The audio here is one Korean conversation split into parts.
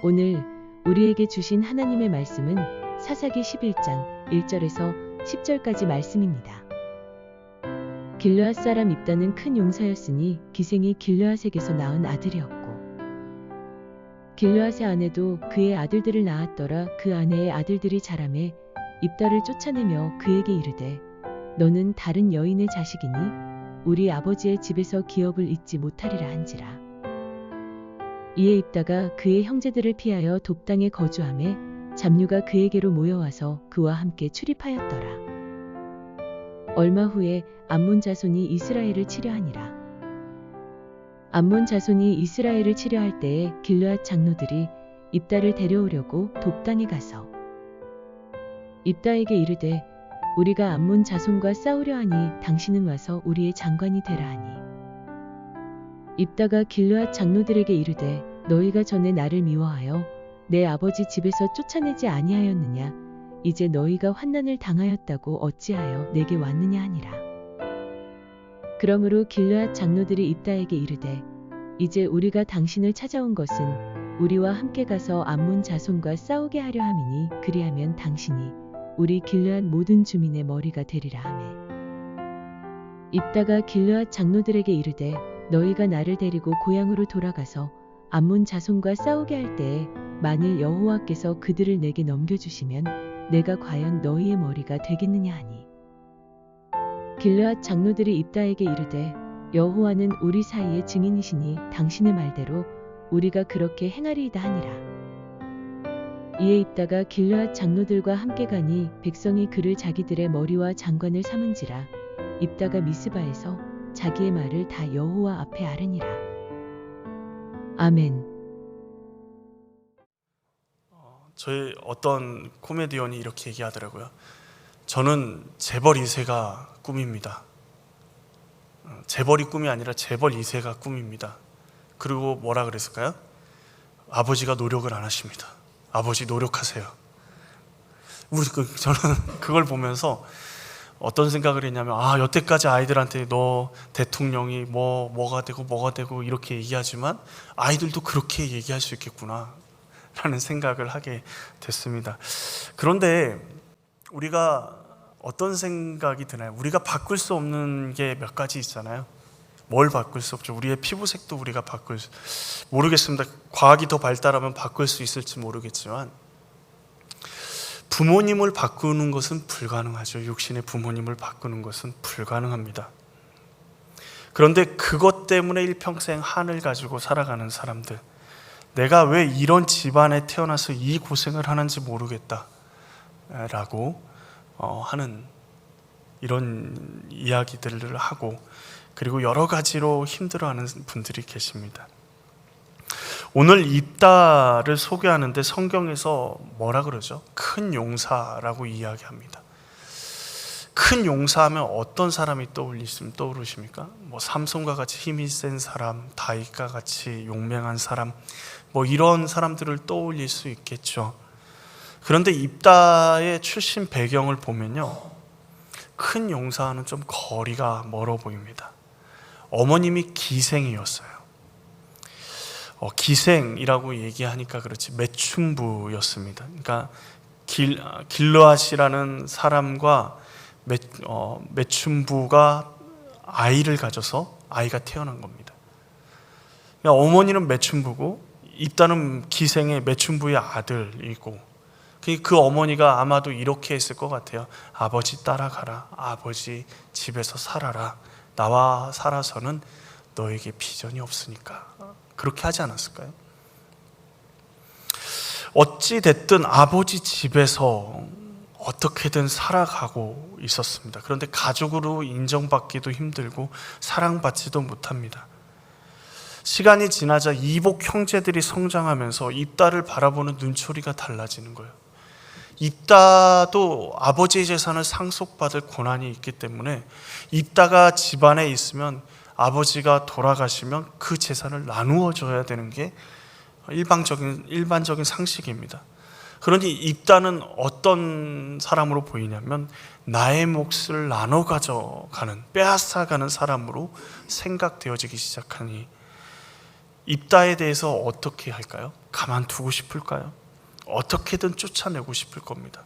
오늘 우리에게 주신 하나님의 말씀은 사사기 11장 1절에서 10절까지 말씀입니다. 길르앗 사람 입다는 큰 용사였으니 기생이 길르앗에게서 낳은 아들이었고 길르앗의 아내도 그의 아들들을 낳았더라. 그 아내의 아들들이 자라매 입다를 쫓아내며 그에게 이르되 너는 다른 여인의 자식이니 우리 아버지의 집에서 기업을 잊지 못하리라 한지라. 이에 입다가 그의 형제들을 피하여 돕당에 거주하매 잡류가 그에게로 모여와서 그와 함께 출입하였더라. 얼마 후에 암몬 자손이 이스라엘을 치려하니라. 암몬 자손이 이스라엘을 치려할 때에 길르앗 장로들이 입다를 데려오려고 돕당에 가서 입다에게 이르되 우리가 암몬 자손과 싸우려 하니 당신은 와서 우리의 장관이 되라 하니 입다가 길르앗 장로들에게 이르되 너희가 전에 나를 미워하여 내 아버지 집에서 쫓아내지 아니하였느냐? 이제 너희가 환난을 당하였다고 어찌하여 내게 왔느냐 하니라. 그러므로 길르앗 장로들이 입다에게 이르되 이제 우리가 당신을 찾아온 것은 우리와 함께 가서 암몬 자손과 싸우게 하려 함이니 그리하면 당신이 우리 길르앗 모든 주민의 머리가 되리라 하매 입다가 길르앗 장로들에게 이르되 너희가 나를 데리고 고향으로 돌아가서 암몬 자손과 싸우게 할 때에 만일 여호와께서 그들을 내게 넘겨주시면 내가 과연 너희의 머리가 되겠느냐 하니 길르앗 장로들이 입다에게 이르되 여호와는 우리 사이의 증인이시니 당신의 말대로 우리가 그렇게 행하리이다 하니라. 이에 입다가 길르앗 장로들과 함께 가니 백성이 그를 자기들의 머리와 장관을 삼은지라. 입다가 미스바에서 자기의 말을 다 여호와 앞에 아뢰니라. 아멘. 저희 어떤 코미디언이 이렇게 얘기하더라고요. 저는 재벌 2세가 꿈입니다. 재벌이 꿈이 아니라 재벌 2세가 꿈입니다. 그리고 뭐라 그랬을까요? 아버지가 노력을 안 하십니다. 아버지 노력하세요. 저는 그걸 보면서 어떤 생각을 했냐면 여태까지 아이들한테 너 대통령이 뭐가 되고 이렇게 얘기하지만 아이들도 그렇게 얘기할 수 있겠구나 라는 생각을 하게 됐습니다. 그런데 우리가 어떤 생각이 드나요? 우리가 바꿀 수 없는 게 몇 가지 있잖아요. 뭘 바꿀 수 없죠? 우리의 피부색도 우리가 모르겠습니다. 과학이 더 발달하면 바꿀 수 있을지 모르겠지만 부모님을 바꾸는 것은 불가능하죠. 육신의 부모님을 바꾸는 것은 불가능합니다. 그런데 그것 때문에 일평생 한을 가지고 살아가는 사람들, 내가 왜 이런 집안에 태어나서 이 고생을 하는지 모르겠다 라고 하는 이런 이야기들을 하고 그리고 여러 가지로 힘들어하는 분들이 계십니다. 오늘 입다를 소개하는데 성경에서 뭐라 그러죠? 큰 용사라고 이야기합니다. 큰 용사하면 어떤 사람이 떠오르십니까? 삼손과 같이 힘이 센 사람, 다윗과 같이 용맹한 사람, 이런 사람들을 떠올릴 수 있겠죠. 그런데 입다의 출신 배경을 보면요, 큰 용사와는 좀 거리가 멀어 보입니다. 어머님이 기생이었어요. 기생이라고 얘기하니까 그렇지 매춘부였습니다. 그러니까 길르앗이라는 사람과 매춘부가 아이를 가져서 아이가 태어난 겁니다. 그러니까 어머니는 매춘부고 입다는 기생의 매춘부의 아들이고 그 어머니가 아마도 이렇게 했을 것 같아요. 아버지 따라가라. 아버지 집에서 살아라. 나와 살아서는 너에게 비전이 없으니까. 그렇게 하지 않았을까요? 어찌 됐든 아버지 집에서 어떻게든 살아가고 있었습니다. 그런데 가족으로 인정받기도 힘들고 사랑받지도 못합니다. 시간이 지나자 이복 형제들이 성장하면서 입다를 바라보는 눈초리가 달라지는 거예요. 입다도 아버지의 재산을 상속받을 고난이 있기 때문에 입다가 집안에 있으면 아버지가 돌아가시면 그 재산을 나누어 줘야 되는 게 일반적인 상식입니다. 그러니 입다는 어떤 사람으로 보이냐면 나의 몫을 나눠 가져가는, 빼앗아가는 사람으로 생각되어지기 시작하니 입다에 대해서 어떻게 할까요? 가만두고 싶을까요? 어떻게든 쫓아내고 싶을 겁니다.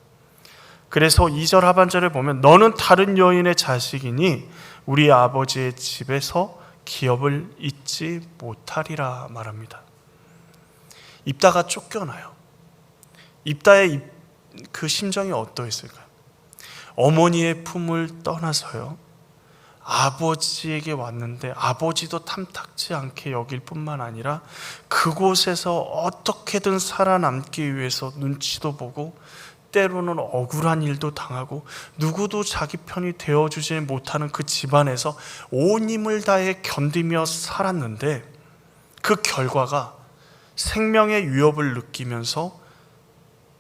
그래서 2절 하반절에 보면 너는 다른 여인의 자식이니 우리 아버지의 집에서 기업을 잊지 못하리라 말합니다. 입다가 쫓겨나요. 입다의 그 심정이 어떠했을까요? 어머니의 품을 떠나서요, 아버지에게 왔는데 아버지도 탐탁지 않게 여길 뿐만 아니라 그곳에서 어떻게든 살아남기 위해서 눈치도 보고 때로는 억울한 일도 당하고 누구도 자기 편이 되어주지 못하는 그 집안에서 온 힘을 다해 견디며 살았는데 그 결과가 생명의 위협을 느끼면서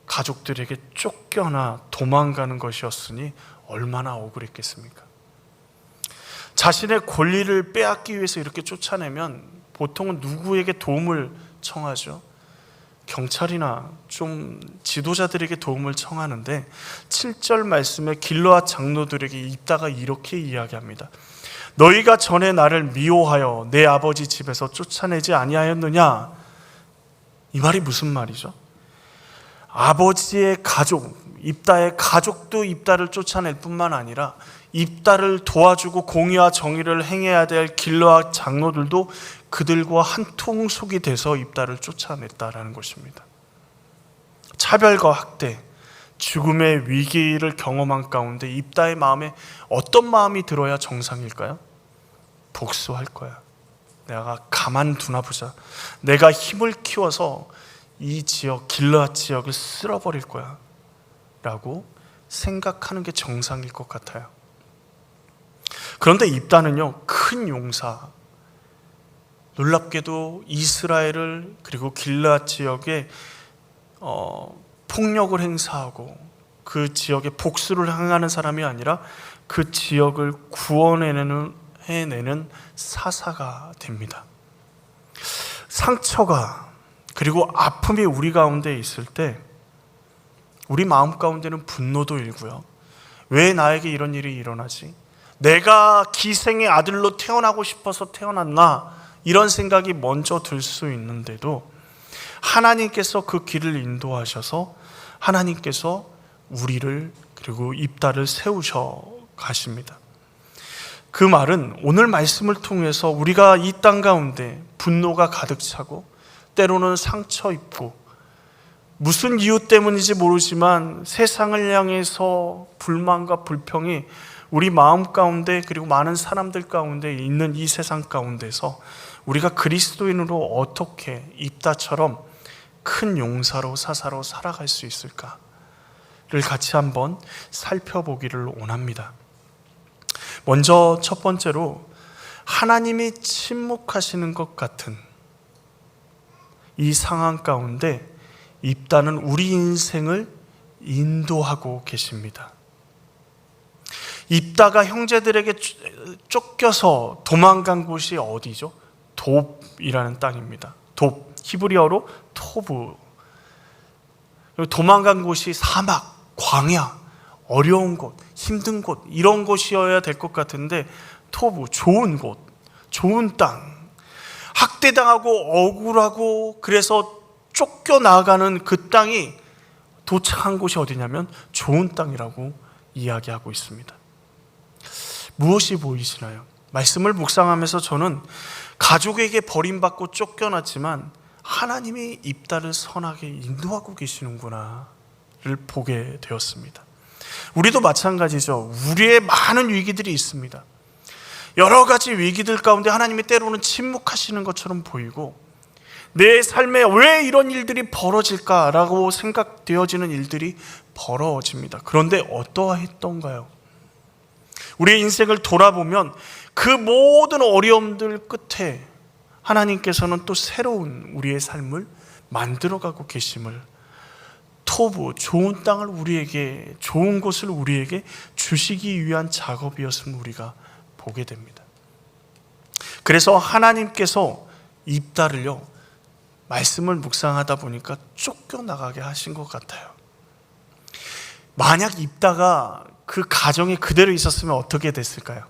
가족들에게 쫓겨나 도망가는 것이었으니 얼마나 억울했겠습니까? 자신의 권리를 빼앗기 위해서 이렇게 쫓아내면 보통은 누구에게 도움을 청하죠? 경찰이나 좀 지도자들에게 도움을 청하는데 7절 말씀에 길르앗 장로들에게 입다가 이렇게 이야기합니다. 너희가 전에 나를 미워하여 내 아버지 집에서 쫓아내지 아니하였느냐? 이 말이 무슨 말이죠? 아버지의 가족, 입다의 가족도 입다를 쫓아낼 뿐만 아니라 입다를 도와주고 공의와 정의를 행해야 될 길르앗 장로들도 그들과 한통속이 돼서 입다를 쫓아냈다라는 것입니다. 차별과 학대, 죽음의 위기를 경험한 가운데 입다의 마음에 어떤 마음이 들어야 정상일까요? 복수할 거야. 내가 가만두나 보자. 내가 힘을 키워서 이 지역, 길르앗 지역을 쓸어버릴 거야 라고 생각하는 게 정상일 것 같아요. 그런데 입다는요, 큰 용사, 놀랍게도 이스라엘을 그리고 길르앗 지역에 폭력을 행사하고 그 지역에 복수를 행하는 사람이 아니라 그 지역을 구원해내는 사사가 됩니다. 상처가 그리고 아픔이 우리 가운데 있을 때 우리 마음 가운데는 분노도 일고요. 왜 나에게 이런 일이 일어나지? 내가 기생의 아들로 태어나고 싶어서 태어났나? 이런 생각이 먼저 들 수 있는데도 하나님께서 그 길을 인도하셔서 하나님께서 우리를 그리고 입다를 세우셔 가십니다. 그 말은 오늘 말씀을 통해서 우리가 이 땅 가운데 분노가 가득 차고 때로는 상처 입고 무슨 이유 때문인지 모르지만 세상을 향해서 불만과 불평이 우리 마음 가운데 그리고 많은 사람들 가운데 있는 이 세상 가운데서 우리가 그리스도인으로 어떻게 입다처럼 큰 용사로 사사로 살아갈 수 있을까를 같이 한번 살펴보기를 원합니다. 먼저 첫 번째로 하나님이 침묵하시는 것 같은 이 상황 가운데 입다는 우리 인생을 인도하고 계십니다. 입다가 형제들에게 쫓겨서 도망간 곳이 어디죠? 돕이라는 땅입니다. 돕, 히브리어로 토브. 도망간 곳이 사막, 광야, 어려운 곳, 힘든 곳 이런 곳이어야 될 것 같은데 토브, 좋은 곳, 좋은 땅, 학대당하고 억울하고 그래서 쫓겨나가는 그 땅이 도착한 곳이 어디냐면 좋은 땅이라고 이야기하고 있습니다. 무엇이 보이시나요? 말씀을 묵상하면서 저는 가족에게 버림받고 쫓겨났지만 하나님이 입다를 선하게 인도하고 계시는구나를 보게 되었습니다. 우리도 마찬가지죠. 우리의 많은 위기들이 있습니다. 여러 가지 위기들 가운데 하나님이 때로는 침묵하시는 것처럼 보이고 내 삶에 왜 이런 일들이 벌어질까라고 생각되어지는 일들이 벌어집니다. 그런데 어떠했던가요? 우리의 인생을 돌아보면 그 모든 어려움들 끝에 하나님께서는 또 새로운 우리의 삶을 만들어가고 계심을, 토부, 좋은 땅을 우리에게, 좋은 곳을 우리에게 주시기 위한 작업이었음을 우리가 보게 됩니다. 그래서 하나님께서 입다를요, 말씀을 묵상하다 보니까 쫓겨나가게 하신 것 같아요. 만약 입다가 그 가정에 그대로 있었으면 어떻게 됐을까요?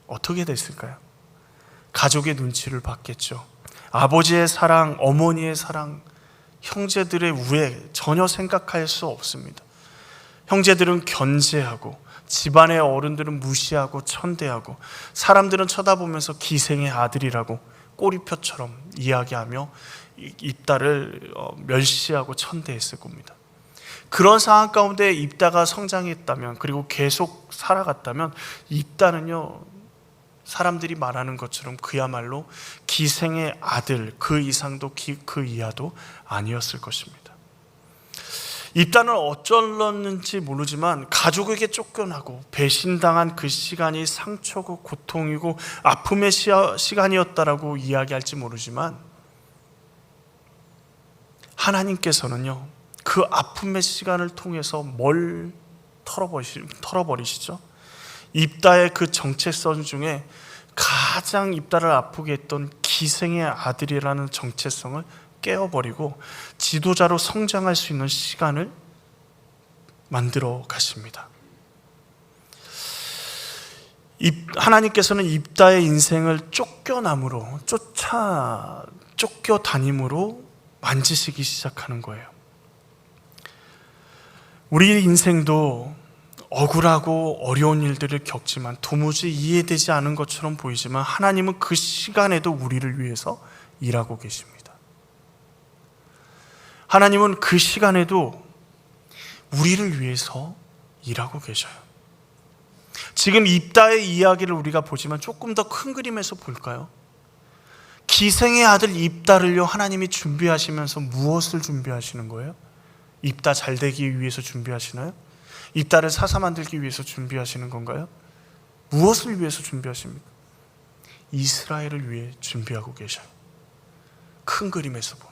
어떻게 됐을까요? 가족의 눈치를 받겠죠. 아버지의 사랑, 어머니의 사랑, 형제들의 우애 전혀 생각할 수 없습니다. 형제들은 견제하고 집안의 어른들은 무시하고 천대하고 사람들은 쳐다보면서 기생의 아들이라고 꼬리표처럼 이야기하며 입다를 멸시하고 천대했을 겁니다. 그런 상황 가운데 입다가 성장했다면, 그리고 계속 살아갔다면 입다는요, 사람들이 말하는 것처럼 그야말로 기생의 아들, 그 이상도 그 이하도 아니었을 것입니다. 입다는 어쩔렀는지 모르지만 가족에게 쫓겨나고 배신당한 그 시간이 상처고 고통이고 아픔의 시간이었다라고 이야기할지 모르지만, 하나님께서는요, 그 아픔의 시간을 통해서 뭘 털어버리시죠? 입다의 그 정체성 중에 가장 입다를 아프게 했던 기생의 아들이라는 정체성을 깨어버리고 지도자로 성장할 수 있는 시간을 만들어 가십니다. 하나님께서는 입다의 인생을 쫓겨다님으로 만지시기 시작하는 거예요. 우리 인생도 억울하고 어려운 일들을 겪지만 도무지 이해되지 않은 것처럼 보이지만 하나님은 그 시간에도 우리를 위해서 일하고 계십니다. 하나님은 그 시간에도 우리를 위해서 일하고 계셔요. 지금 입다의 이야기를 우리가 보지만 조금 더 큰 그림에서 볼까요? 기생의 아들 입다를요, 하나님이 준비하시면서 무엇을 준비하시는 거예요? 입다 잘 되기 위해서 준비하시나요? 입다를 사사 만들기 위해서 준비하시는 건가요? 무엇을 위해서 준비하십니까? 이스라엘을 위해 준비하고 계셔요. 큰 그림에서 보면.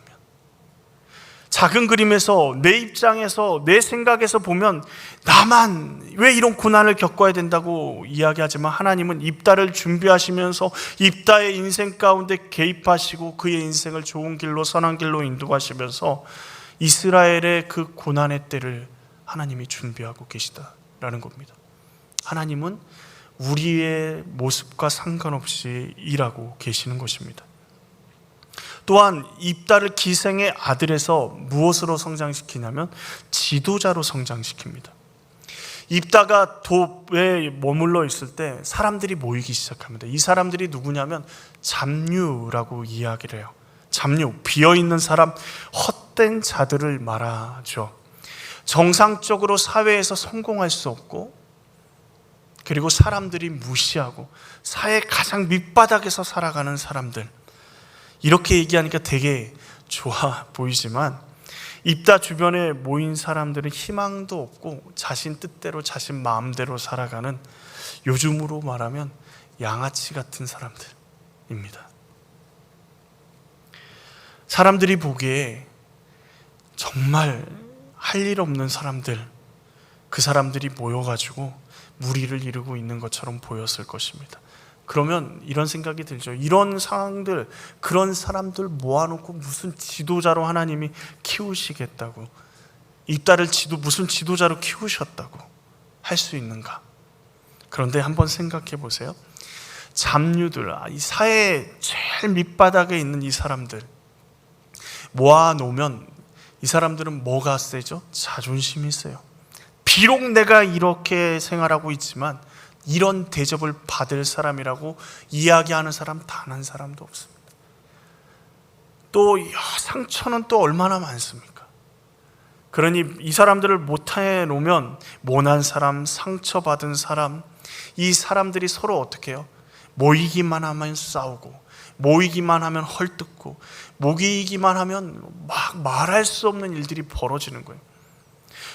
작은 그림에서, 내 입장에서, 내 생각에서 보면 나만 왜 이런 고난을 겪어야 된다고 이야기하지만, 하나님은 입다를 준비하시면서 입다의 인생 가운데 개입하시고 그의 인생을 좋은 길로, 선한 길로 인도하시면서 이스라엘의 그 고난의 때를 하나님이 준비하고 계시다라는 겁니다. 하나님은 우리의 모습과 상관없이 일하고 계시는 것입니다. 또한 입다를 기생의 아들에서 무엇으로 성장시키냐면 지도자로 성장시킵니다. 입다가 돕에 머물러 있을 때 사람들이 모이기 시작합니다. 이 사람들이 누구냐면 잡류라고 이야기를 해요. 잡류, 비어있는 사람, 헛된 자들을 말하죠. 정상적으로 사회에서 성공할 수 없고, 그리고 사람들이 무시하고 사회 가장 밑바닥에서 살아가는 사람들, 이렇게 얘기하니까 되게 좋아 보이지만 입다 주변에 모인 사람들은 희망도 없고 자신 뜻대로 자신 마음대로 살아가는, 요즘으로 말하면 양아치 같은 사람들입니다. 사람들이 보기에 정말 할 일 없는 사람들, 그 사람들이 모여가지고 무리를 이루고 있는 것처럼 보였을 것입니다. 그러면 이런 생각이 들죠. 이런 상황들, 그런 사람들 모아놓고 무슨 지도자로 하나님이 키우시겠다고, 입다를 무슨 지도자로 키우셨다고 할 수 있는가? 그런데 한번 생각해 보세요. 잡류들, 이 사회 제일 밑바닥에 있는 이 사람들 모아놓으면 이 사람들은 뭐가 세죠? 자존심이 세요. 비록 내가 이렇게 생활하고 있지만 이런 대접을 받을 사람이라고 이야기하는 사람 단 한 사람도 없습니다. 또 상처는 또 얼마나 많습니까? 그러니 이 사람들을 못해 놓으면 모난 사람, 상처받은 사람, 이 사람들이 서로 어떻게 해요? 모이기만 하면 싸우고, 모이기만 하면 헐뜯고, 모이기만 하면 막 말할 수 없는 일들이 벌어지는 거예요.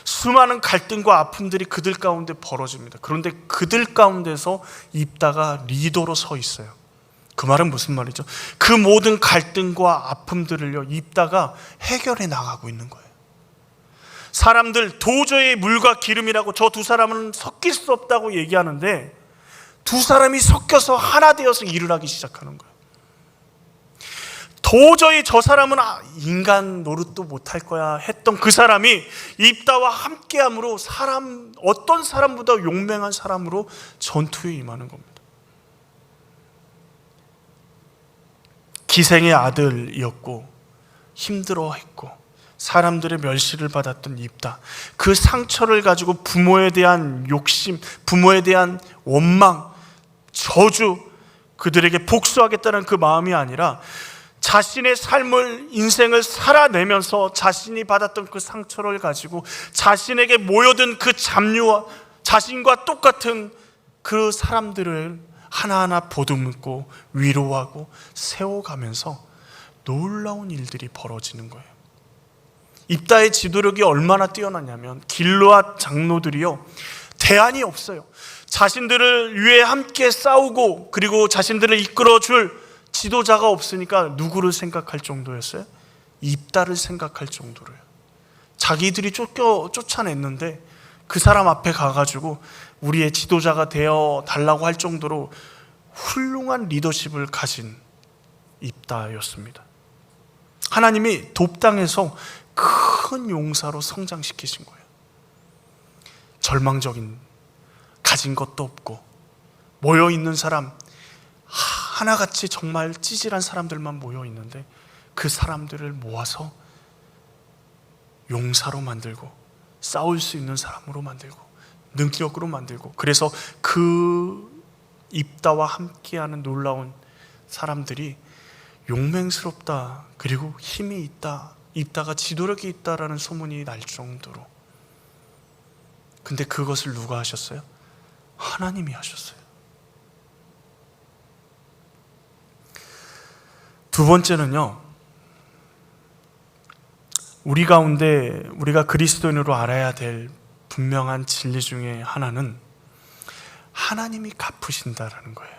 수많은 갈등과 아픔들이 그들 가운데 벌어집니다. 그런데 그들 가운데서 입다가 리더로 서 있어요. 그 말은 무슨 말이죠? 그 모든 갈등과 아픔들을요, 입다가 해결해 나가고 있는 거예요. 사람들 도저히 물과 기름이라고 저 두 사람은 섞일 수 없다고 얘기하는데 두 사람이 섞여서 하나 되어서 일을 하기 시작하는 거예요. 도저히 저 사람은 인간 노릇도 못할 거야 했던 그 사람이 입다와 함께함으로 어떤 사람보다 용맹한 사람으로 전투에 임하는 겁니다. 기생의 아들이었고 힘들어했고 사람들의 멸시를 받았던 입다. 그 상처를 가지고 부모에 대한 욕심, 부모에 대한 원망, 저주, 그들에게 복수하겠다는 그 마음이 아니라 자신의 삶을, 인생을 살아내면서 자신이 받았던 그 상처를 가지고 자신에게 모여든 그 잡류와 자신과 똑같은 그 사람들을 하나하나 보듬고 위로하고 세워가면서 놀라운 일들이 벌어지는 거예요. 입다의 지도력이 얼마나 뛰어나냐면 길르앗 장로들이요, 대안이 없어요. 자신들을 위해 함께 싸우고 그리고 자신들을 이끌어줄 지도자가 없으니까 누구를 생각할 정도였어요? 입다를 생각할 정도로요. 자기들이 쫓아냈는데 그 사람 앞에 가가지고 우리의 지도자가 되어 달라고 할 정도로 훌륭한 리더십을 가진 입다였습니다. 하나님이 돕당해서 큰 용사로 성장시키신 거예요. 절망적인, 가진 것도 없고 모여있는 사람 하나같이 정말 찌질한 사람들만 모여있는데 그 사람들을 모아서 용사로 만들고 싸울 수 있는 사람으로 만들고 능력으로 만들고, 그래서 그 입다와 함께하는 놀라운 사람들이 용맹스럽다, 그리고 힘이 있다, 입다가 지도력이 있다라는 소문이 날 정도로. 근데 그것을 누가 하셨어요? 하나님이 하셨어요. 두 번째는요, 우리 가운데 우리가 그리스도인으로 알아야 될 분명한 진리 중에 하나는 하나님이 갚으신다라는 거예요.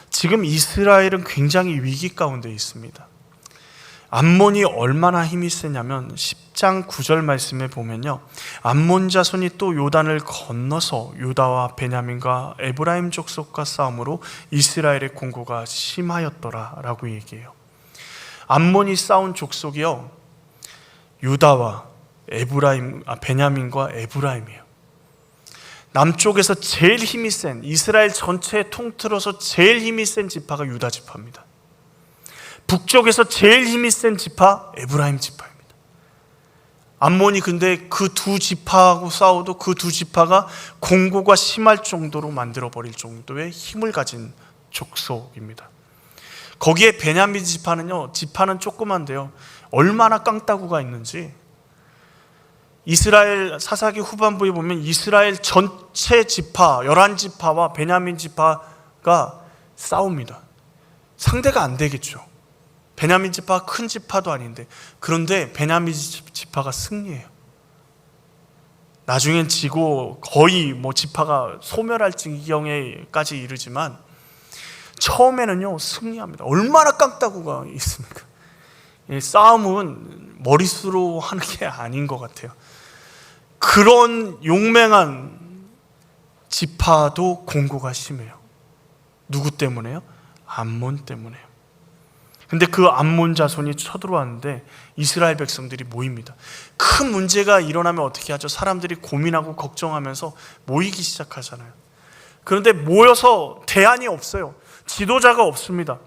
지금 이스라엘은 굉장히 위기 가운데 있습니다. 암몬이 얼마나 힘이 세냐면 10장 9절 말씀에 보면요, 암몬 자손이 또 요단을 건너서 유다와 베냐민과 에브라임 족속과 싸움으로 이스라엘의 공고가 심하였더라 라고 얘기해요. 암몬이 싸운 족속이요, 유다와 베냐민과 에브라임이에요. 남쪽에서 제일 힘이 센, 이스라엘 전체에 통틀어서 제일 힘이 센 지파가 유다 지파입니다. 북쪽에서 제일 힘이 센 지파 에브라임 지파입니다. 암몬이 근데 그 두 지파하고 싸워도 그 두 지파가 공고가 심할 정도로 만들어버릴 정도의 힘을 가진 족속입니다. 거기에 베냐민 지파는요, 지파는 조그만데요, 얼마나 깡따구가 있는지 이스라엘 사사기 후반부에 보면 이스라엘 전체 지파 11지파와 베냐민 지파가 싸웁니다. 상대가 안 되겠죠. 베냐민 지파가 큰 지파도 아닌데. 그런데 베냐민 지파가 승리해요. 나중엔 지고 거의 지파가 소멸할 지경에까지 이르지만 처음에는요 승리합니다. 얼마나 깡따구가 있습니까? 싸움은 머릿수로 하는 게 아닌 것 같아요. 그런 용맹한 지파도 공고가 심해요. 누구 때문에요? 암몬 때문에요. 근데 그 암몬 자손이 쳐들어왔는데 이스라엘 백성들이 모입니다. 큰 문제가 일어나면 어떻게 하죠? 사람들이 고민하고 걱정하면서 모이기 시작하잖아요. 그런데 모여서 대안이 없어요. 지도자가 없습니다.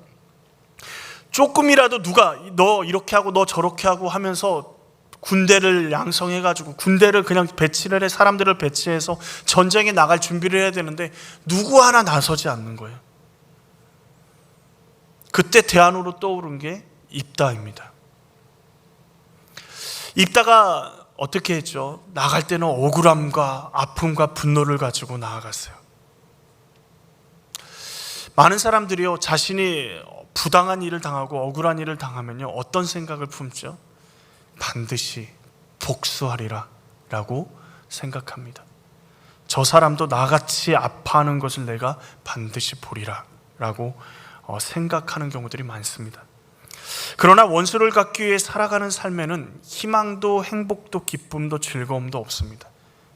조금이라도 누가 너 이렇게 하고 너 저렇게 하고 하면서 군대를 양성해가지고 군대를 그냥 배치를 해, 사람들을 배치해서 전쟁에 나갈 준비를 해야 되는데 누구 하나 나서지 않는 거예요. 그때 대안으로 떠오른 게 입다입니다. 입다가 어떻게 했죠? 나갈 때는 억울함과 아픔과 분노를 가지고 나아갔어요. 많은 사람들이요, 자신이 부당한 일을 당하고 억울한 일을 당하면요, 어떤 생각을 품죠? 반드시 복수하리라 라고 생각합니다. 저 사람도 나같이 아파하는 것을 내가 반드시 보리라 라고 생각하는 경우들이 많습니다. 그러나 원수를 갚기 위해 살아가는 삶에는 희망도 행복도 기쁨도 즐거움도 없습니다.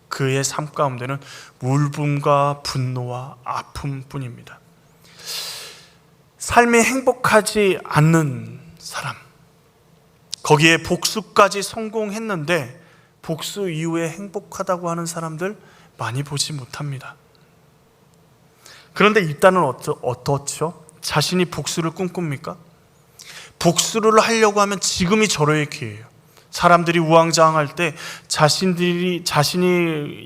그의 삶 가운데는 울분과 분노와 아픔뿐입니다. 삶이 행복하지 않는 사람, 거기에 복수까지 성공했는데 복수 이후에 행복하다고 하는 사람들 많이 보지 못합니다. 그런데 입다는 어떻죠? 자신이 복수를 꿈꿉니까? 복수를 하려고 하면 지금이 절호의 기회예요. 사람들이 우왕좌왕할 때 자신이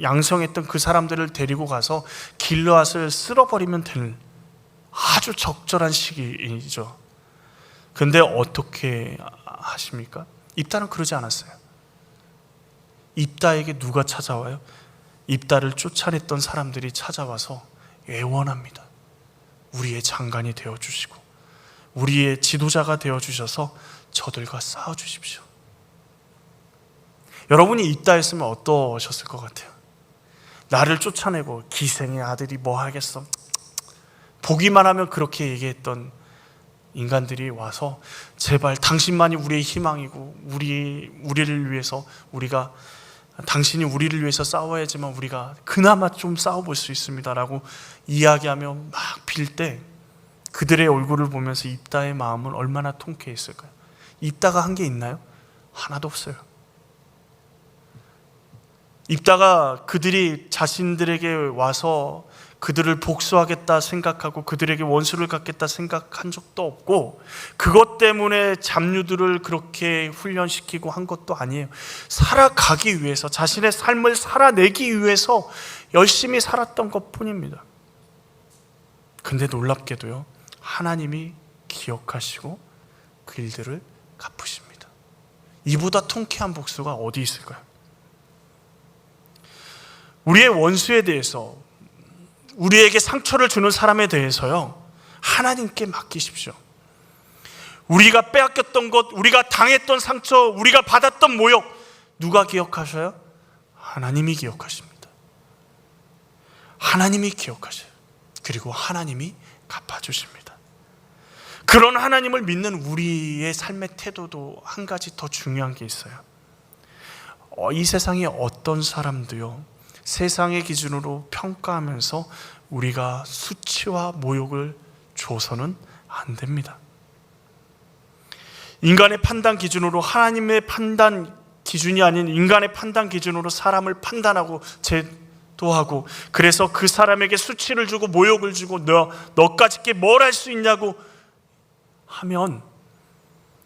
양성했던 그 사람들을 데리고 가서 길르앗을 쓸어버리면 되는 아주 적절한 시기이죠. 근데 어떻게 하십니까? 입다는 그러지 않았어요. 입다에게 누가 찾아와요? 입다를 쫓아냈던 사람들이 찾아와서 애원합니다. 우리의 장관이 되어주시고 우리의 지도자가 되어주셔서 저들과 싸워주십시오. 여러분이 입다했으면 어떠셨을 것 같아요? 나를 쫓아내고 기생의 아들이 뭐 하겠어? 보기만 하면 그렇게 얘기했던 인간들이 와서 제발 당신만이 우리의 희망이고 우리를 위해서 당신이 우리를 위해서 싸워야지만 우리가 그나마 좀 싸워볼 수 있습니다라고 이야기하며 막 빌 때 그들의 얼굴을 보면서 입다의 마음은 얼마나 통쾌했을까요? 입다가 한 게 있나요? 하나도 없어요. 입다가 그들이 자신들에게 와서 그들을 복수하겠다 생각하고 그들에게 원수를 갚겠다 생각한 적도 없고 그것 때문에 잡류들을 그렇게 훈련시키고 한 것도 아니에요. 살아가기 위해서 자신의 삶을 살아내기 위해서 열심히 살았던 것뿐입니다. 근데 놀랍게도요, 하나님이 기억하시고 그 일들을 갚으십니다. 이보다 통쾌한 복수가 어디 있을까요? 우리의 원수에 대해서, 우리에게 상처를 주는 사람에 대해서요, 하나님께 맡기십시오. 우리가 빼앗겼던 것, 우리가 당했던 상처, 우리가 받았던 모욕, 누가 기억하셔요? 하나님이 기억하십니다. 하나님이 기억하셔요. 그리고 하나님이 갚아주십니다. 그런 하나님을 믿는 우리의 삶의 태도도 한 가지 더 중요한 게 있어요. 이 세상의 어떤 사람도요, 세상의 기준으로 평가하면서 우리가 수치와 모욕을 줘서는 안 됩니다. 인간의 판단 기준으로, 하나님의 판단 기준이 아닌 인간의 판단 기준으로 사람을 판단하고 제도하고, 그래서 그 사람에게 수치를 주고 모욕을 주고 너까짓 뭘 할 수 있냐고 하면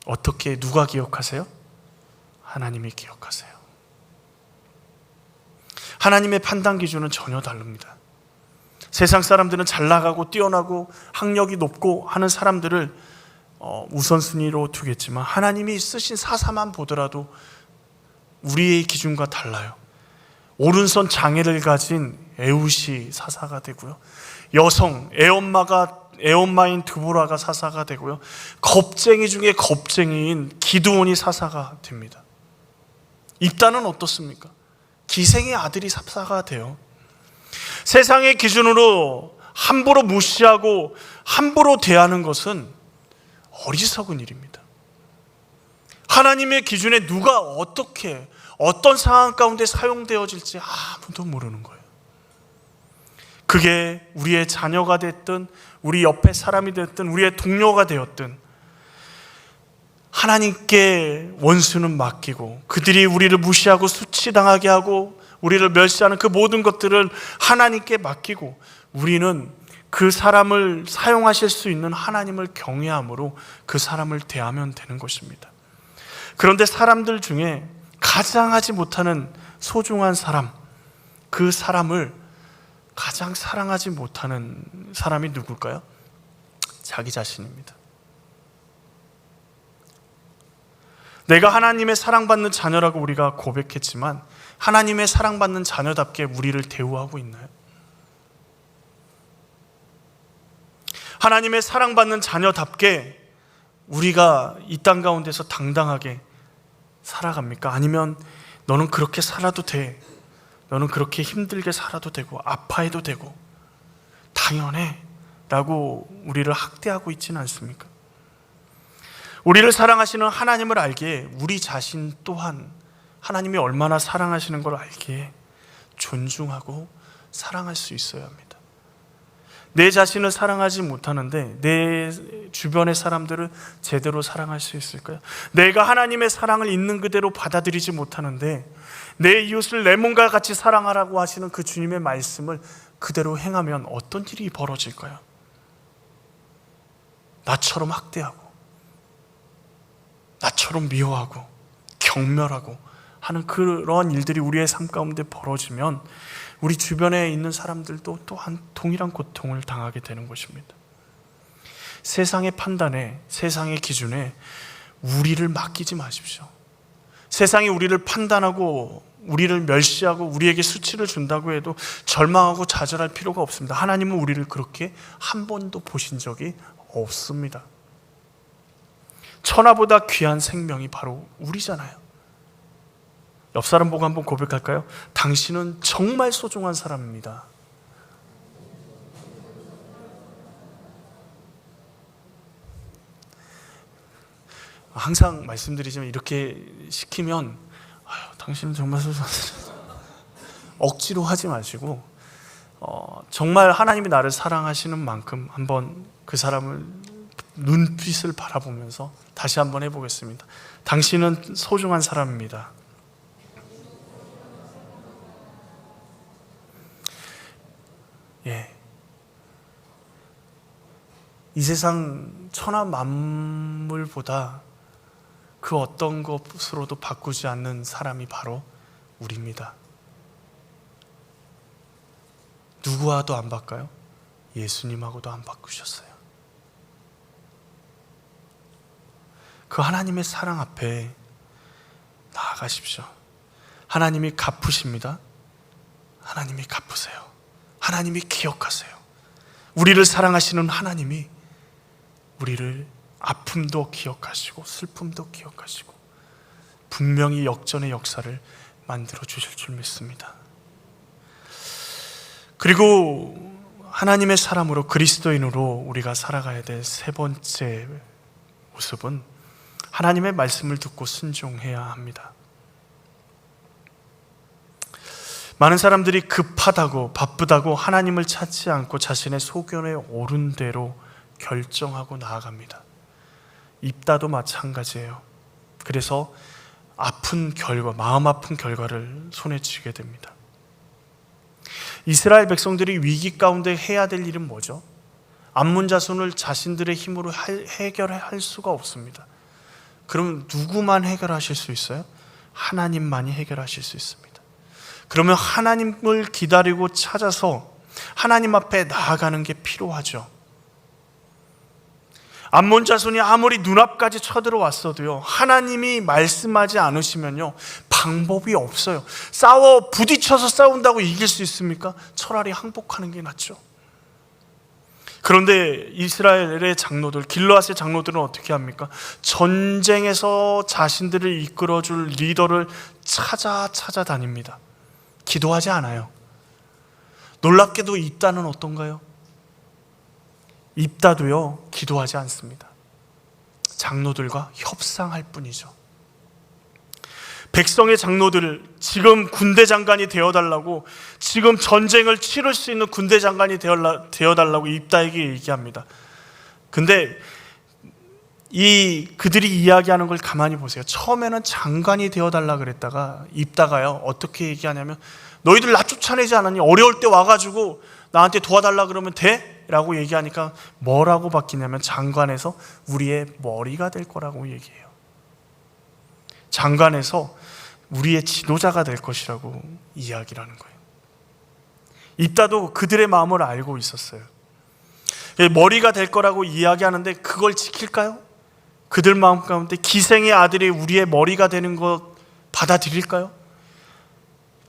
어떻게, 누가 기억하세요? 하나님이 기억하세요. 하나님의 판단 기준은 전혀 다릅니다. 세상 사람들은 잘 나가고 뛰어나고 학력이 높고 하는 사람들을 우선순위로 두겠지만 하나님이 쓰신 사사만 보더라도 우리의 기준과 달라요. 오른손 장애를 가진 에훗이 사사가 되고요, 여성 애엄마인 드보라가 사사가 되고요, 겁쟁이 중에 겁쟁이인 기드온이 사사가 됩니다. 입다는 어떻습니까? 기생의 아들이 사사가 돼요. 세상의 기준으로 함부로 무시하고 함부로 대하는 것은 어리석은 일입니다. 하나님의 기준에 누가 어떻게, 어떤 상황 가운데 사용되어질지 아무도 모르는 거예요. 그게 우리의 자녀가 됐든 우리 옆에 사람이 됐든 우리의 동료가 되었든 하나님께 원수는 맡기고, 그들이 우리를 무시하고 수치당하게 하고 우리를 멸시하는 그 모든 것들을 하나님께 맡기고, 우리는 그 사람을 사용하실 수 있는 하나님을 경외함으로 그 사람을 대하면 되는 것입니다. 그런데 사람들 중에 가장 하지 못하는 소중한 사람, 그 사람을 가장 사랑하지 못하는 사람이 누굴까요? 자기 자신입니다. 내가 하나님의 사랑받는 자녀라고 우리가 고백했지만 하나님의 사랑받는 자녀답게 우리를 대우하고 있나요? 하나님의 사랑받는 자녀답게 우리가 이 땅 가운데서 당당하게 살아갑니까? 아니면 너는 그렇게 살아도 돼, 너는 그렇게 힘들게 살아도 되고 아파해도 되고 당연해 라고 우리를 학대하고 있지는 않습니까? 우리를 사랑하시는 하나님을 알기에 우리 자신 또한 하나님이 얼마나 사랑하시는 걸 알기에 존중하고 사랑할 수 있어야 합니다. 내 자신을 사랑하지 못하는데 내 주변의 사람들을 제대로 사랑할 수 있을까요? 내가 하나님의 사랑을 있는 그대로 받아들이지 못하는데 내 이웃을 내 몸과 같이 사랑하라고 하시는 그 주님의 말씀을 그대로 행하면 어떤 일이 벌어질까요? 나처럼 학대하고 나처럼 미워하고 경멸하고 하는 그런 일들이 우리의 삶 가운데 벌어지면 우리 주변에 있는 사람들도 또한 동일한 고통을 당하게 되는 것입니다. 세상의 판단에, 세상의 기준에 우리를 맡기지 마십시오. 세상이 우리를 판단하고 우리를 멸시하고 우리에게 수치를 준다고 해도 절망하고 좌절할 필요가 없습니다. 하나님은 우리를 그렇게 한 번도 보신 적이 없습니다. 천하보다 귀한 생명이 바로 우리잖아요. 옆 사람 보고 한번 고백할까요? 당신은 정말 소중한 사람입니다. 항상 말씀드리지만 이렇게 시키면 당신은 정말 소중한 사람, 억지로 하지 마시고 정말 하나님이 나를 사랑하시는 만큼 한번 그 사람을 눈빛을 바라보면서 다시 한번 해보겠습니다. 당신은 소중한 사람입니다. 이 세상 천하 만물보다 그 어떤 것으로도 바꾸지 않는 사람이 바로 우리입니다. 누구와도 안 바꿔요? 예수님하고도 안 바꾸셨어요. 그 하나님의 사랑 앞에 나아가십시오. 하나님이 갚으십니다. 하나님이 갚으세요. 하나님이 기억하세요. 우리를 사랑하시는 하나님이 우리를 아픔도 기억하시고 슬픔도 기억하시고 분명히 역전의 역사를 만들어 주실 줄 믿습니다. 그리고 하나님의 사람으로 그리스도인으로 우리가 살아가야 될 세 번째 모습은 하나님의 말씀을 듣고 순종해야 합니다. 많은 사람들이 급하다고 바쁘다고 하나님을 찾지 않고 자신의 소견에 옳은 대로 결정하고 나아갑니다. 입다도 마찬가지예요. 그래서 아픈 결과, 마음 아픈 결과를 손에 쥐게 됩니다. 이스라엘 백성들이 위기 가운데 해야 될 일은 뭐죠? 암몬 자손을 자신들의 힘으로 해결할 수가 없습니다. 그럼 누구만 해결하실 수 있어요? 하나님만이 해결하실 수 있습니다. 그러면 하나님을 기다리고 찾아서 하나님 앞에 나아가는 게 필요하죠. 암몬 자손이 아무리 눈앞까지 쳐들어왔어도요, 하나님이 말씀하지 않으시면요 방법이 없어요. 부딪혀서 싸운다고 이길 수 있습니까? 차라리 항복하는 게 낫죠. 그런데 이스라엘의 장로들, 길르앗의 장로들은 어떻게 합니까? 전쟁에서 자신들을 이끌어줄 리더를 찾아다닙니다. 기도하지 않아요. 놀랍게도 입다는 어떤가요? 입다도요 기도하지 않습니다. 장로들과 협상할 뿐이죠. 백성의 장로들을 지금 군대 장관이 되어달라고, 지금 전쟁을 치를 수 있는 군대 장관이 되어달라고 입다에게 얘기합니다. 근데 그들이 이야기하는 걸 가만히 보세요. 처음에는 장관이 되어달라 그랬다가 입다가요 어떻게 얘기하냐면, 너희들 나 쫓아내지 않았니? 어려울 때 와가지고 나한테 도와달라 그러면 돼? 라고 얘기하니까 뭐라고 바뀌냐면, 장관에서 우리의 머리가 될 거라고 얘기해요. 장관에서 우리의 지도자가 될 것이라고 이야기를 하는 거예요. 입다도 그들의 마음을 알고 있었어요. 머리가 될 거라고 이야기하는데 그걸 지킬까요? 그들 마음 가운데 기생의 아들이 우리의 머리가 되는 것 받아들일까요?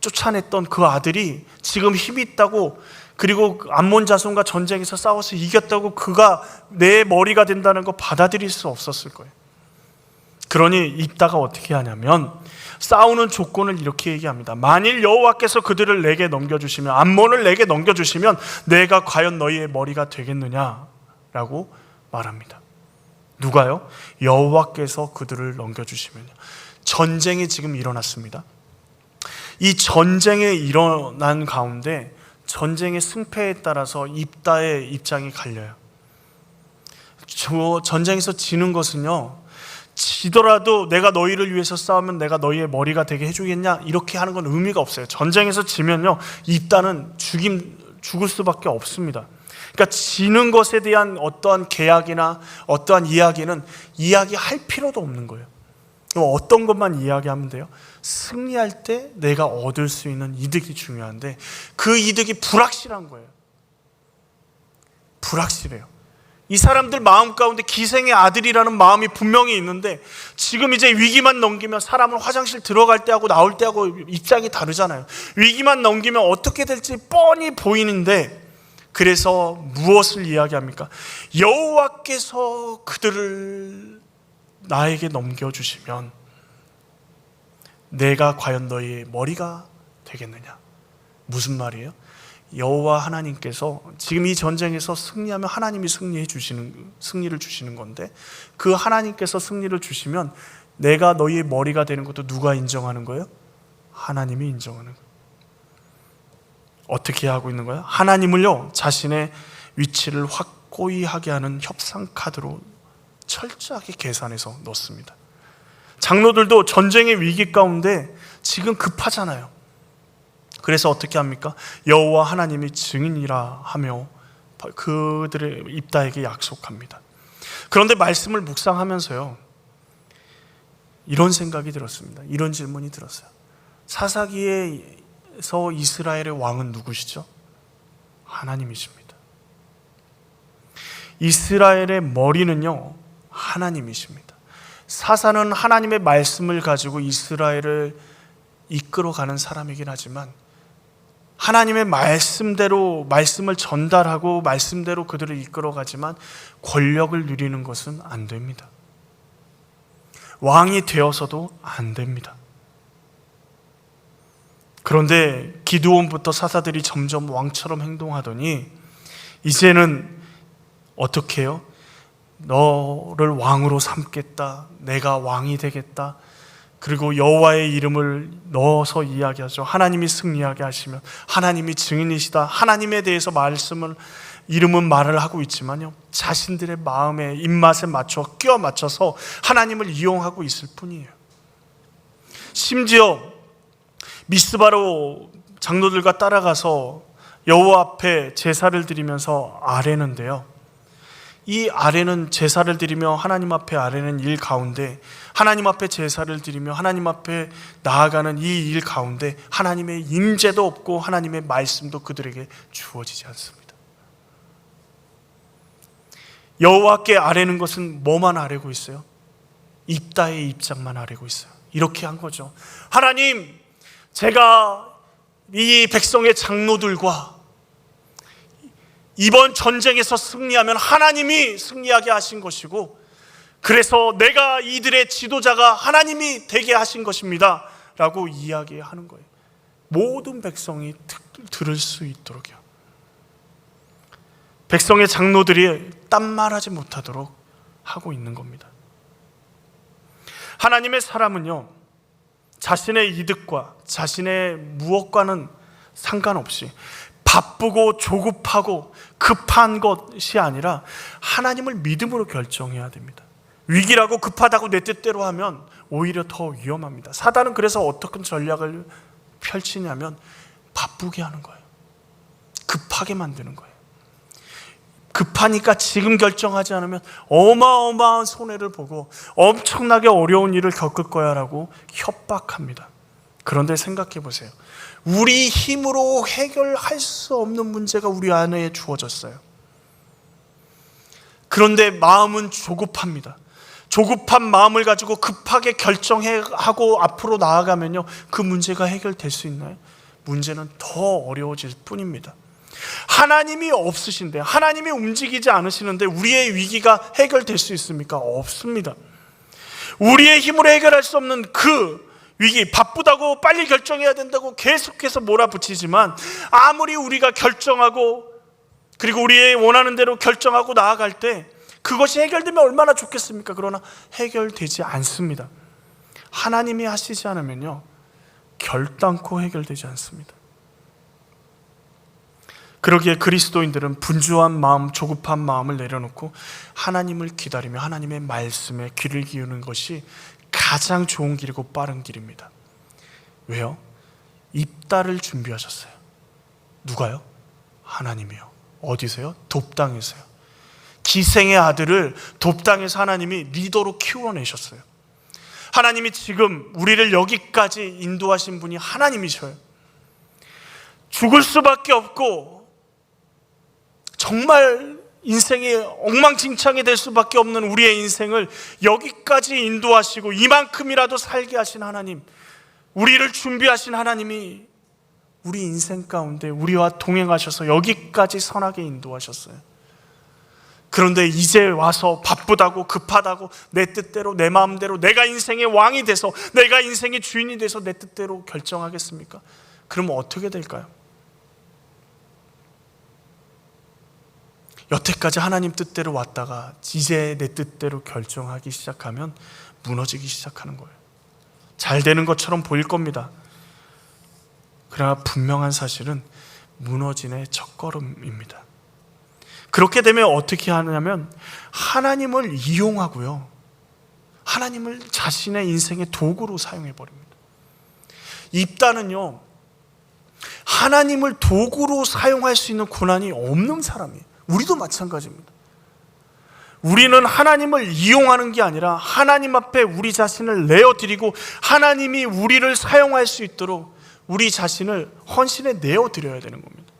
쫓아냈던 그 아들이 지금 힘이 있다고, 그리고 암몬 자손과 전쟁에서 싸워서 이겼다고 그가 내 머리가 된다는 거 받아들일 수 없었을 거예요. 그러니 입다가 어떻게 하냐면 싸우는 조건을 이렇게 얘기합니다. 만일 여호와께서 그들을 내게 넘겨주시면, 암몬을 내게 넘겨주시면 내가 과연 너희의 머리가 되겠느냐라고 말합니다. 누가요? 여호와께서 그들을 넘겨주시면요. 전쟁이 지금 일어났습니다. 이 전쟁에 일어난 가운데 전쟁의 승패에 따라서 입다의 입장이 갈려요. 전쟁에서 지는 것은요, 지더라도 내가 너희를 위해서 싸우면 내가 너희의 머리가 되게 해주겠냐, 이렇게 하는 건 의미가 없어요. 전쟁에서 지면요 입다는 죽을 수밖에 없습니다. 그러니까 지는 것에 대한 어떠한 계약이나 어떠한 이야기는 이야기할 필요도 없는 거예요. 어떤 것만 이야기하면 돼요? 승리할 때 내가 얻을 수 있는 이득이 중요한데 그 이득이 불확실한 거예요. 불확실해요. 이 사람들 마음 가운데 기생의 아들이라는 마음이 분명히 있는데 지금 이제 위기만 넘기면 사람은 화장실 들어갈 때하고 나올 때하고 입장이 다르잖아요. 위기만 넘기면 어떻게 될지 뻔히 보이는데 그래서 무엇을 이야기합니까? 여호와께서 그들을 나에게 넘겨주시면 내가 과연 너희의 머리가 되겠느냐? 무슨 말이에요? 여호와 하나님께서 지금 이 전쟁에서 승리하면 하나님이 승리를 주시는 건데 그 하나님께서 승리를 주시면 내가 너희의 머리가 되는 것도 누가 인정하는 거예요? 하나님이 인정하는 거예요. 어떻게 하고 있는 거예요? 하나님을요 자신의 위치를 확고히 하게 하는 협상 카드로 철저하게 계산해서 넣습니다. 장로들도 전쟁의 위기 가운데 지금 급하잖아요. 그래서 어떻게 합니까? 여호와 하나님이 증인이라 하며 그들의 입다에게 약속합니다. 그런데 말씀을 묵상하면서요 이런 생각이 들었습니다. 이런 질문이 들었어요. 사사기에서 이스라엘의 왕은 누구시죠? 하나님이십니다. 이스라엘의 머리는요 하나님이십니다. 사사는 하나님의 말씀을 가지고 이스라엘을 이끌어가는 사람이긴 하지만 하나님의 말씀대로 말씀을 전달하고 말씀대로 그들을 이끌어가지만 권력을 누리는 것은 안 됩니다. 왕이 되어서도 안 됩니다. 그런데 기드온부터 사사들이 점점 왕처럼 행동하더니 이제는 어떻게 해요? 너를 왕으로 삼겠다. 내가 왕이 되겠다. 그리고 여호와의 이름을 넣어서 이야기하죠. 하나님이 승리하게 하시면 하나님이 증인이시다. 하나님에 대해서 이름은 말을 하고 있지만요 자신들의 마음의 입맛에 맞춰 끼워 맞춰서 하나님을 이용하고 있을 뿐이에요. 심지어 미스바로 장로들과 따라가서 여호와 앞에 제사를 드리면서 아뢰는데요, 이 아뢰는 제사를 드리며 하나님 앞에 아뢰는 일 가운데 하나님 앞에 제사를 드리며 하나님 앞에 나아가는 이 일 가운데 하나님의 임재도 없고 하나님의 말씀도 그들에게 주어지지 않습니다. 여호와께 아뢰는 것은 뭐만 아뢰고 있어요? 입다의 입장만 아뢰고 있어요. 이렇게 한 거죠. 하나님, 제가 이 백성의 장로들과 이번 전쟁에서 승리하면 하나님이 승리하게 하신 것이고 그래서 내가 이들의 지도자가 하나님이 되게 하신 것입니다 라고 이야기하는 거예요. 모든 백성이 들을 수 있도록요. 백성의 장로들이 딴말하지 못하도록 하고 있는 겁니다. 하나님의 사람은요 자신의 이득과 자신의 무엇과는 상관없이 바쁘고 조급하고 급한 것이 아니라 하나님을 믿음으로 결정해야 됩니다. 위기라고 급하다고 내 뜻대로 하면 오히려 더 위험합니다. 사단은 그래서 어떻게 전략을 펼치냐면 바쁘게 하는 거예요. 급하게 만드는 거예요. 급하니까 지금 결정하지 않으면 어마어마한 손해를 보고 엄청나게 어려운 일을 겪을 거야 라고 협박합니다. 그런데 생각해 보세요. 우리 힘으로 해결할 수 없는 문제가 우리 안에 주어졌어요. 그런데 마음은 조급합니다. 조급한 마음을 가지고 급하게 결정하고 앞으로 나아가면요 그 문제가 해결될 수 있나요? 문제는 더 어려워질 뿐입니다. 하나님이 없으신데, 하나님이 움직이지 않으시는데 우리의 위기가 해결될 수 있습니까? 없습니다. 우리의 힘으로 해결할 수 없는 그 위기, 바쁘다고 빨리 결정해야 된다고 계속해서 몰아붙이지만 아무리 우리가 결정하고 그리고 우리의 원하는 대로 결정하고 나아갈 때 그것이 해결되면 얼마나 좋겠습니까? 그러나 해결되지 않습니다. 하나님이 하시지 않으면요 결단코 해결되지 않습니다. 그러기에 그리스도인들은 분주한 마음, 조급한 마음을 내려놓고 하나님을 기다리며 하나님의 말씀에 귀를 기우는 것이 가장 좋은 길이고 빠른 길입니다. 왜요? 입다를 준비하셨어요. 누가요? 하나님이요. 어디서요? 돕당에서요. 기생의 아들을 돕당에서 하나님이 리더로 키워내셨어요. 하나님이 지금 우리를 여기까지 인도하신 분이 하나님이셔요. 죽을 수밖에 없고 정말 인생이 엉망진창이 될 수밖에 없는 우리의 인생을 여기까지 인도하시고 이만큼이라도 살게 하신 하나님, 우리를 준비하신 하나님이 우리 인생 가운데 우리와 동행하셔서 여기까지 선하게 인도하셨어요. 그런데 이제 와서 바쁘다고 급하다고 내 뜻대로 내 마음대로 내가 인생의 왕이 돼서 내가 인생의 주인이 돼서 내 뜻대로 결정하겠습니까? 그러면 어떻게 될까요? 여태까지 하나님 뜻대로 왔다가 이제 내 뜻대로 결정하기 시작하면 무너지기 시작하는 거예요. 잘 되는 것처럼 보일 겁니다. 그러나 분명한 사실은 무너짐의 첫걸음입니다. 그렇게 되면 어떻게 하냐면 하나님을 이용하고요, 하나님을 자신의 인생의 도구로 사용해 버립니다. 입다는요, 하나님을 도구로 사용할 수 있는 고난이 없는 사람이에요. 우리도 마찬가지입니다. 우리는 하나님을 이용하는 게 아니라 하나님 앞에 우리 자신을 내어드리고 하나님이 우리를 사용할 수 있도록 우리 자신을 헌신에 내어드려야 되는 겁니다.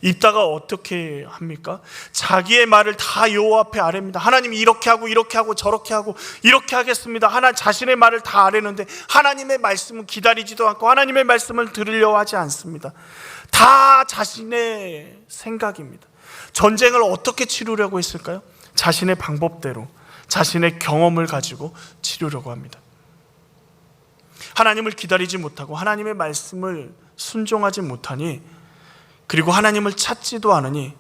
입다가 어떻게 합니까? 자기의 말을 다 여호와 앞에 아뢰입니다. 하나님이 이렇게 하고 이렇게 하고 저렇게 하고 이렇게 하겠습니다. 자신의 말을 다 아뢰는데 하나님의 말씀은 기다리지도 않고 하나님의 말씀을 들으려 하지 않습니다. 다 자신의 생각입니다. 전쟁을 어떻게 치르려고 했을까요? 자신의 방법대로, 자신의 경험을 가지고 치르려고 합니다. 하나님을 기다리지 못하고 하나님의 말씀을 순종하지 못하니, 그리고 하나님을 찾지도 않으니,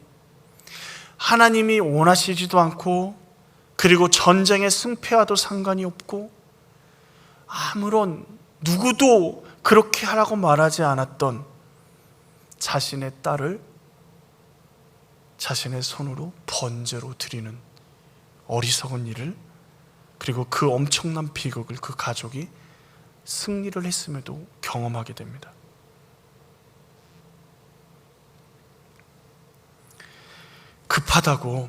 하나님이 원하시지도 않고, 그리고 전쟁의 승패와도 상관이 없고, 아무런 누구도 그렇게 하라고 말하지 않았던 자신의 딸을 자신의 손으로 번제로 드리는 어리석은 일을, 그리고 그 엄청난 비극을 그 가족이 승리를 했음에도 경험하게 됩니다. 급하다고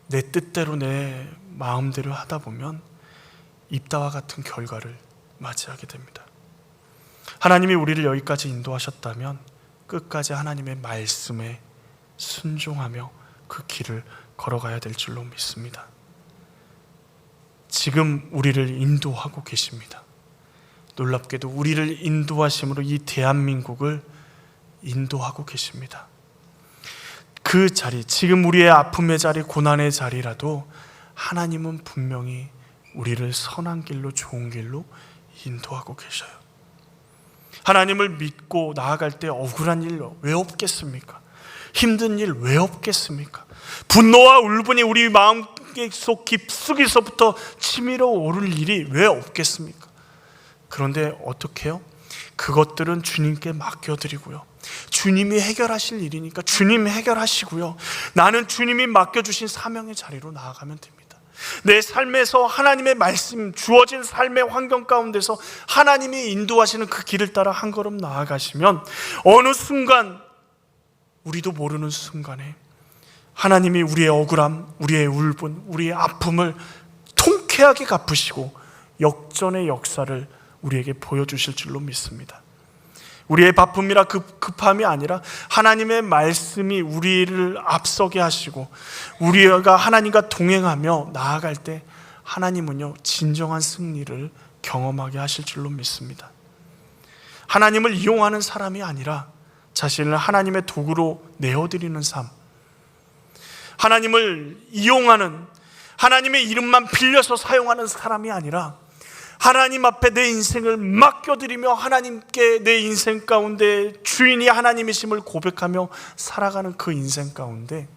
내 뜻대로 내 마음대로 하다 보면 입다와 같은 결과를 맞이하게 됩니다. 하나님이 우리를 여기까지 인도하셨다면 끝까지 하나님의 말씀에 순종하며 그 길을 걸어가야 될 줄로 믿습니다. 지금 우리를 인도하고 계십니다. 놀랍게도 우리를 인도하심으로 이 대한민국을 인도하고 계십니다. 그 자리, 지금 우리의 아픔의 자리, 고난의 자리라도 하나님은 분명히 우리를 선한 길로, 좋은 길로 인도하고 계셔요. 하나님을 믿고 나아갈 때 억울한 일 왜 없겠습니까? 힘든 일 왜 없겠습니까? 분노와 울분이 우리 마음속 깊숙이서부터 치밀어 오를 일이 왜 없겠습니까? 그런데 어떻게 해요? 그것들은 주님께 맡겨드리고요, 주님이 해결하실 일이니까 주님이 해결하시고요, 나는 주님이 맡겨주신 사명의 자리로 나아가면 됩니다. 내 삶에서 하나님의 말씀, 주어진 삶의 환경 가운데서 하나님이 인도하시는 그 길을 따라 한 걸음 나아가시면 어느 순간, 우리도 모르는 순간에 하나님이 우리의 억울함, 우리의 울분, 우리의 아픔을 통쾌하게 갚으시고 역전의 역사를 우리에게 보여주실 줄로 믿습니다. 우리의 바쁨이라 급함이 아니라 하나님의 말씀이 우리를 앞서게 하시고 우리가 하나님과 동행하며 나아갈 때 하나님은요, 진정한 승리를 경험하게 하실 줄로 믿습니다. 하나님을 이용하는 사람이 아니라 자신을 하나님의 도구로 내어드리는 삶, 하나님을 이용하는, 하나님의 이름만 빌려서 사용하는 사람이 아니라 하나님 앞에 내 인생을 맡겨드리며 하나님께 내 인생 가운데 주인이 하나님이심을 고백하며 살아가는 그 인생 가운데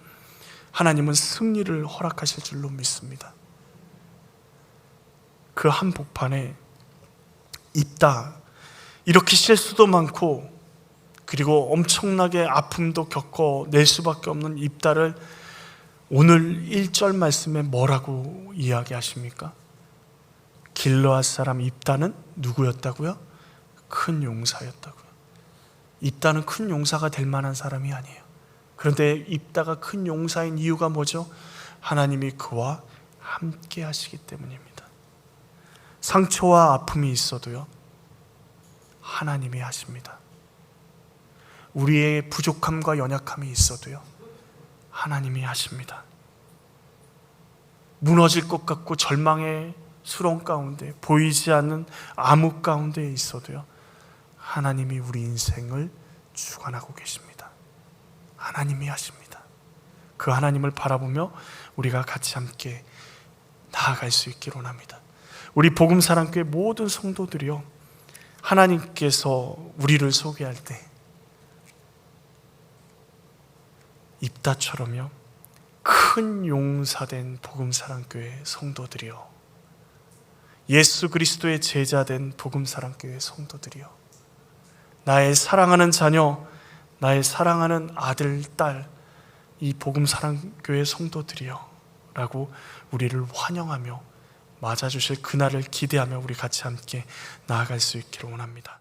하나님은 승리를 허락하실 줄로 믿습니다. 그 한복판에 입다, 이렇게 실수도 많고 그리고 엄청나게 아픔도 겪어낼 수밖에 없는 입다를 오늘 1절 말씀에 뭐라고 이야기하십니까? 길르앗 사람 입다는 누구였다고요? 큰 용사였다고요. 입다는 큰 용사가 될 만한 사람이 아니에요. 그런데 입다가 큰 용사인 이유가 뭐죠? 하나님이 그와 함께 하시기 때문입니다. 상처와 아픔이 있어도요, 하나님이 하십니다. 우리의 부족함과 연약함이 있어도요, 하나님이 하십니다. 무너질 것 같고 절망의 수렁 가운데, 보이지 않는 암흑 가운데 있어도요, 하나님이 우리 인생을 주관하고 계십니다. 하나님이 하십니다. 그 하나님을 바라보며 우리가 같이 함께 나아갈 수 있기를 원합니다. 우리 복음사랑교회 모든 성도들이요, 하나님께서 우리를 소개할 때 입다처럼요, 큰 용사된 복음사랑교회 성도들이요, 예수 그리스도의 제자된 복음사랑교회 성도들이요, 나의 사랑하는 자녀, 나의 사랑하는 아들, 딸, 이 복음사랑교회 성도들이요 라고 우리를 환영하며 맞아주실 그날을 기대하며 우리 같이 함께 나아갈 수 있기를 원합니다.